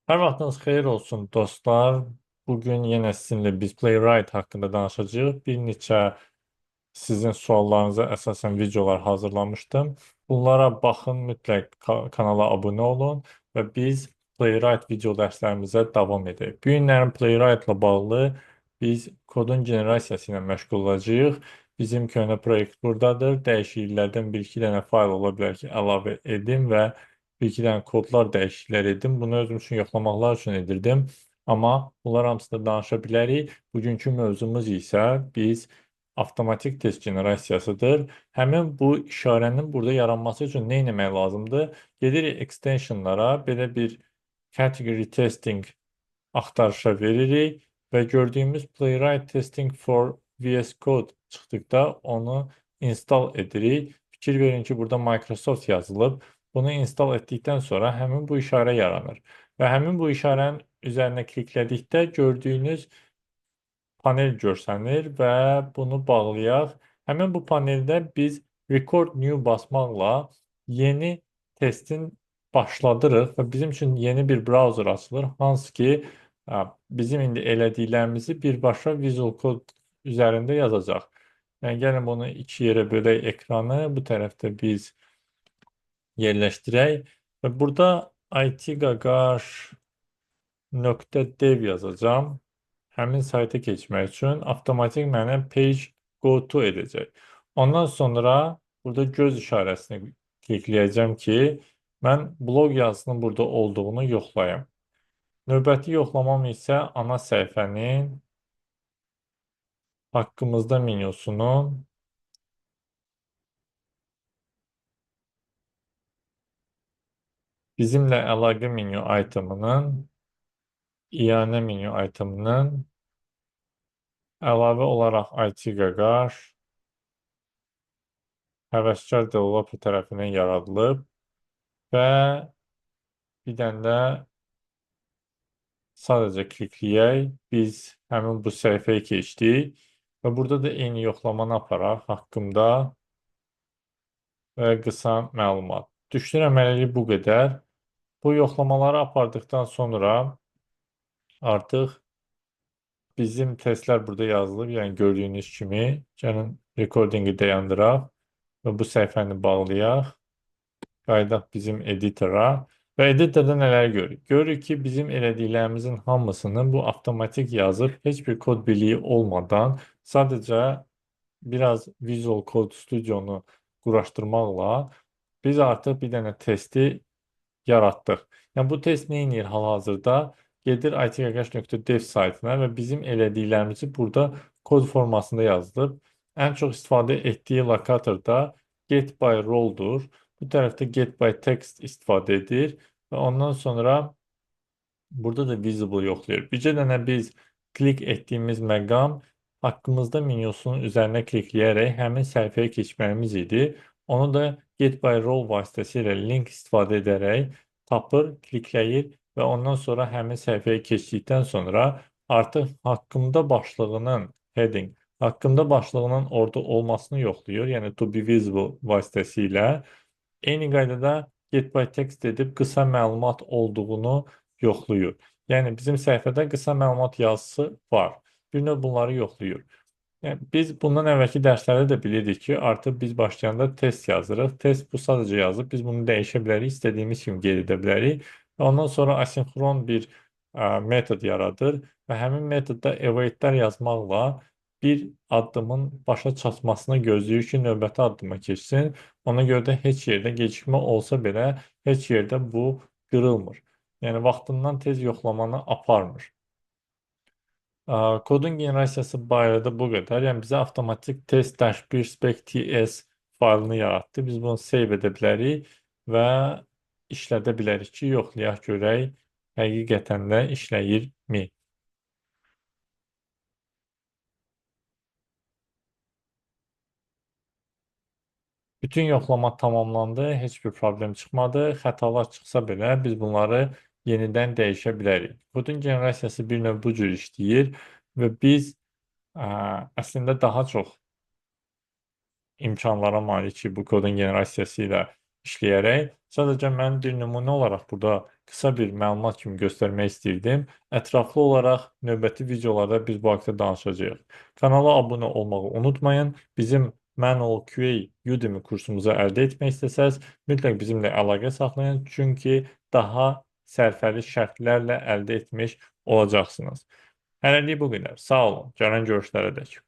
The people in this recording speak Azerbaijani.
Hər vaxtınız xeyir olsun dostlar. Bugün yenə sizinlə biz Playwright haqqında danışacağıq. Bir neçə sizin suallarınıza əsasən videolar hazırlamışdım. Bunlara baxın, mütləq kanala abunə olun və biz Playwright video dərslərimizə davam edək. Bu günlərin Playwright ilə bağlı biz kodun generasiyası ilə məşğul olacağıq. Bizim köhnə proyekt buradadır. Dəyişikliklərdən bir-iki dənə fayl ola bilər ki, əlavə edim və bir-iki dənə kodlar dəyişikliklər edim. Bunu özüm üçün yoxlamaqlar üçün edirdim. Amma bunlar hamısını danışa bilərik. Bugünkü mövzumuz isə biz avtomatik test generasiyasıdır. Həmin bu işarənin burada yaranması üçün nə etmək lazımdır? Gedirik extensionlara, belə bir category testing axtarışa veririk və gördüyümüz Playwright Testing for VS Code çıxdıqda onu install edirik. Fikir verin ki, burada Microsoft yazılıb. Bunu install etdikdən sonra həmin bu işarə yaranır. Və həmin bu işarənin üzərinə kliklədikdə gördüyünüz panel görsənir və bunu bağlayaq. Həmin bu paneldə biz Record New basmaqla yeni testin başladırıq və bizim üçün yeni bir browser açılır. Hansı ki, bizim indi elədiklərimizi birbaşa Visual Code üzərində yazacaq. Yəni, gəlin bunu iki yerə bölək ekranı. Bu tərəfdə biz yerləşdirək və burada itgagash.dev yazacağım. Həmin sayta keçmək üçün avtomatik mənə page go to edəcək. Ondan sonra burada göz işarəsini klikləyəcəm ki, mən blog yazısının burada olduğunu yoxlayım. Növbəti yoxlamam isə ana səhifənin haqqımızda menyusunun bizimlə əlaqə menyu itemının iyanə menyu itemının əlavə olaraq itgagash həvəskar developer tərəfindən yaradılıb və bir dənə də sadəcə klikləyək. Biz həmin bu səhifəyə keçdik və burada da eyni yoxlamanı aparaq haqqımda və qısa məlumat. Düşünürəm hələlik bu qədər. Bu yoxlamaları apardıqdan sonra artıq bizim testlər burada yazılıb. Yəni gördüyünüz kimi gəlin recordingi dayandıraq və bu səhifəni bağlayaq. Qayıdaq bizim editora və editorda nələr görürük? Görürük ki, bizim elədiklərimizin hamısını bu avtomatik yazıb, heç bir kod biliyi olmadan sadəcə biraz Visual Code Studio-nu quraşdırmaqla biz artıq bir dənə testi yaratdıq. Yəni bu test nə edir hal-hazırda? Gedir itgagash.dev saytına və bizim elədiklərimizi burada kod formasında yazılıb. Ən çox istifadə etdiyi lokator da get by role-dur. Bu tərəfdə get by text istifadə edir və ondan sonra burada da visible yoxlayır. Bircə dənə biz klik etdiyimiz məqam haqqımızda menyusunun üzərinə klikləyərək həmin səhifəyə keçməyimiz idi. Onu da get by role vasitəsilə link istifadə edərək tapır, klikləyir və ondan sonra həmin səhifəyə keçdikdən sonra artıq haqqımda başlığının heading, haqqımda başlığının orada olmasını yoxlayır. Yəni to be visible vasitəsilə. Eyni qaydada get by text edib qısa məlumat olduğunu yoxlayır. Yəni bizim səhifədə qısa məlumat yazısı var. Bir növ bunları yoxlayır. Yəni, biz bundan əvvəlki dərslərdə də bilirdik ki, artıq biz başlayanda test yazırıq. Test bu sadəcə yazıb, biz bunu dəyişə bilərik, istədiyimiz kimi qeyd edə bilərik. Və ondan sonra asinxron bir metod yaradır və həmin metodda awaitlər yazmaqla bir addımın başa çatmasını gözləyir ki, növbəti addıma keçsin. Ona görə də heç yerdə gecikmə olsa belə, heç yerdə bu qırılmır. Yəni, vaxtından tez yoxlamanı aparmır. Kodun generasiyası barədə bu qədər. Yəni bizə avtomatik test-1 spec.ts faylını yaratdı. Biz bunu save edə bilərik və işlədə bilərik ki, yoxlayaq görək həqiqətən də işləyirmi? Bütün yoxlama tamamlandı, heç bir problem çıxmadı. Xətalar çıxsa belə biz bunları yenidən dəyişə bilərik. Kodun generasiyası bir növ bu cür işləyir və biz əslində daha çox imkanlara malikik bu kodun generasiyası ilə işləyərək. Sadəcə mən bir nümunə olaraq burada qısa bir məlumat kimi göstərmək istəyirdim. Ətraflı olaraq növbəti videolarda biz bu haqqda danışacağıq. Kanala abunə olmağı unutmayın. Bizim Manual QA Udemy kursumuzu əldə etmək istəsəz, mütləq bizimlə əlaqə saxlayın, çünki daha sərfəli şərtlərlə əldə etmiş olacaqsınız. Hələlik bu qədər. Sağ olun. Gələn görüşlərə dək.